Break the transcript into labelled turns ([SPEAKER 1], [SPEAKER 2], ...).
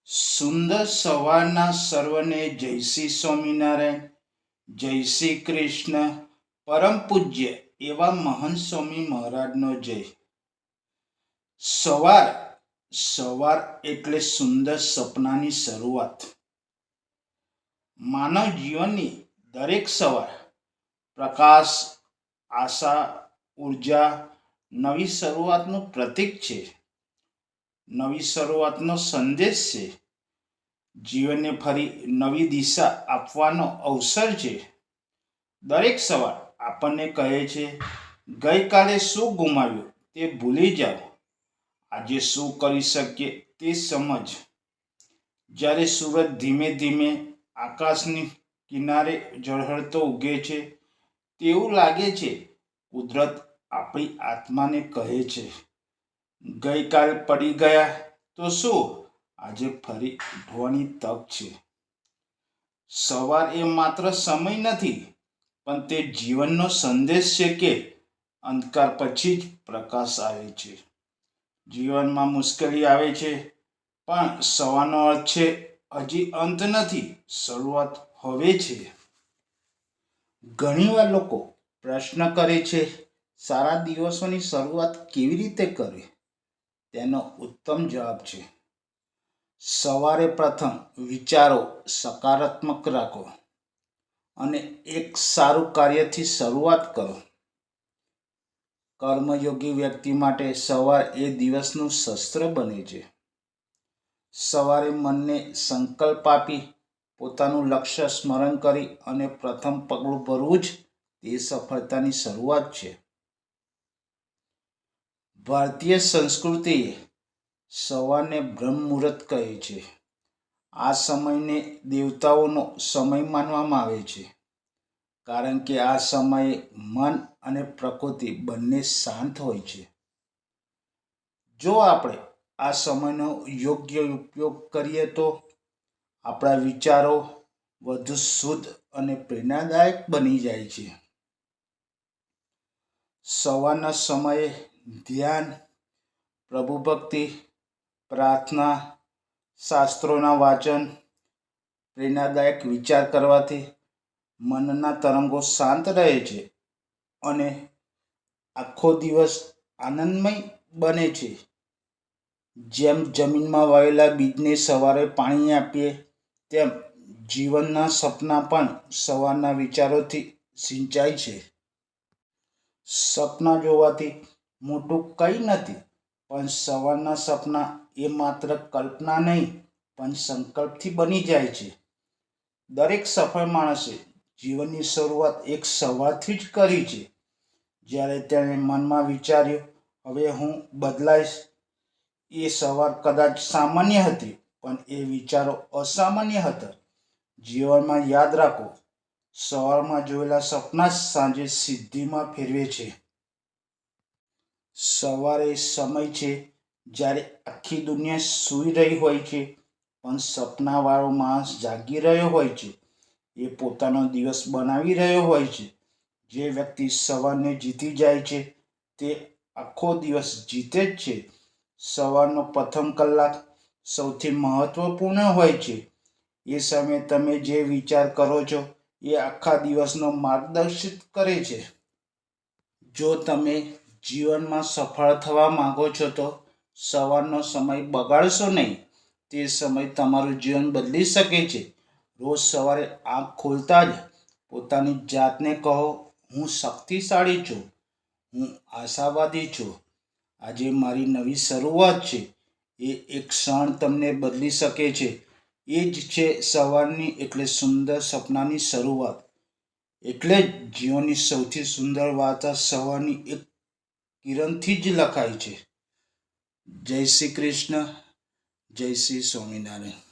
[SPEAKER 1] સુંદર સવારના સર્વને જય શ્રી સ્વામિનારાયણ, જય શ્રી કૃષ્ણ. પરમ પૂજ્ય એવા મહંત સ્વામી મહારાજનો જય. સવાર સવાર એટલે સુંદર સપનાની શરૂઆત. માનવ જીવનની દરેક સવાર પ્રકાશ, આશા, ઉર્જા, નવી શરૂઆતનું પ્રતીક છે. નવી શરૂઆતનો સંદેશ છે. જીવનને ફરી નવી દિશા આપવાનો અવસર છે. દરેક સવાર આપણને કહે છે, ગઈકાલે શું ગુમાવ્યું તે ભૂલી જાઓ, આજે શું કરી શકીએ તે સમજ. જ્યારે સૂરજ ધીમે ધીમે આકાશની કિનારે ઝળહળતો ઉગે છે, તેવું લાગે છે કુદરત આપણી આત્માને કહે છે, ગઈકાલ પડી ગયા તો શું, આજે ફરી ઉઠવાની તક છે. સવાર એ માત્ર સમય નથી, પણ તે જીવનનો સંદેશ છે કે અંધકાર પછી જ પ્રકાશ આવે છે. જીવનમાં મુશ્કેલી આવે છે, પણ સવારનો અર્થ છે હજી અંત નથી, શરૂઆત હવે છે. ઘણીવાર લોકો પ્રશ્ન કરે છે, સારા દિવસોની શરૂઆત કેવી રીતે કરવી? તેનો ઉત્તમ જવાબ છે, સવારે પ્રથમ વિચારો સકારાત્મક રાખો અને એક સારું કાર્યથી શરૂઆત કરો. કર્મયોગી વ્યક્તિ માટે સવાર એ દિવસનું શસ્ત્ર બને છે. સવારે મનને સંકલ્પ આપી પોતાનું લક્ષ્ય સ્મરણ કરી અને પ્રથમ પગલું ભરવું જ તે સફળતાની શરૂઆત છે. ભારતીય સંસ્કૃતિએ સવારને બ્રહ્મ મુહૂર્ત કહે છે. આ સમયને દેવતાઓનો સમય માનવામાં આવે છે, કારણ કે આ સમયે મન અને પ્રકૃતિ બંને શાંત હોય છે. જો આપણે આ સમયનો યોગ્ય ઉપયોગ કરીએ તો આપણા વિચારો વધુ શુદ્ધ અને પ્રેરણાદાયક બની જાય છે. સવારના સમયે ધ્યાન, પ્રભુ ભક્તિ, પ્રાર્થના, શાસ્ત્રોના વાંચન, પ્રેરણાદાયક વિચાર કરવાથી મનના તરંગો શાંત રહે છે અને આખો દિવસ આનંદમય બને છે. જેમ જમીનમાં વાવેલા બીજને સવારે પાણી આપીએ, તેમ જીવનના સપના પણ સવારના વિચારોથી સિંચાય છે. સપના જોવાથી મોટું કંઈ નથી, પણ સવારના સપના એ માત્ર કલ્પના નહીં, પણ સંકલ્પથી બની જાય છે. દરેક સફળ માણસે જીવનની શરૂઆત એક સવારથી જ કરી છે. જ્યારે તેણે મનમાં વિચાર્યું, હવે હું બદલાઈશ. એ સવાર કદાચ સામાન્ય હતી, પણ એ વિચારો અસામાન્ય હતા. જીવનમાં યાદ રાખો, સવારમાં જોયેલા સપના જ સાંજે સિદ્ધિમાં ફેરવે છે. સવારે સમય છે જ્યારે આખી દુનિયા સૂઈ રહી હોય છે, પણ સપનાવાળો માણસ જાગી રહ્યો હોય છે. એ પોતાનો દિવસ બનાવી રહ્યો હોય છે. જે વ્યક્તિ સવારને જીતી જાય છે, તે આખો દિવસ જીતે જ છે. સવારનો પ્રથમ કલાક સૌથી મહત્વપૂર્ણ હોય છે. એ સમયે તમે જે વિચાર કરો છો એ આખા દિવસનો માર્ગદર્શિત કરે છે. જો તમે જીવનમાં સફળ થવા માંગો છો તો સવારનો સમય બગાડશો નહીં. તે સમય તમારું જીવન બદલી શકે છે. રોજ સવારે આંખ ખોલતા જ પોતાની જાતને કહો, હું શક્તિશાળી છું, હું આશાવાદી છું, આજે મારી નવી શરૂઆત છે. એ એક ક્ષણ તમને બદલી શકે છે. એ જ છે સવારની એટલે સુંદર સપનાની શરૂઆત. એટલે જ જીવનની સૌથી સુંદર વાર્તા સવારની એક કિરણથી જ લખાય છે. જય શ્રી કૃષ્ણ, જય શ્રી સ્વામિનારાયણ.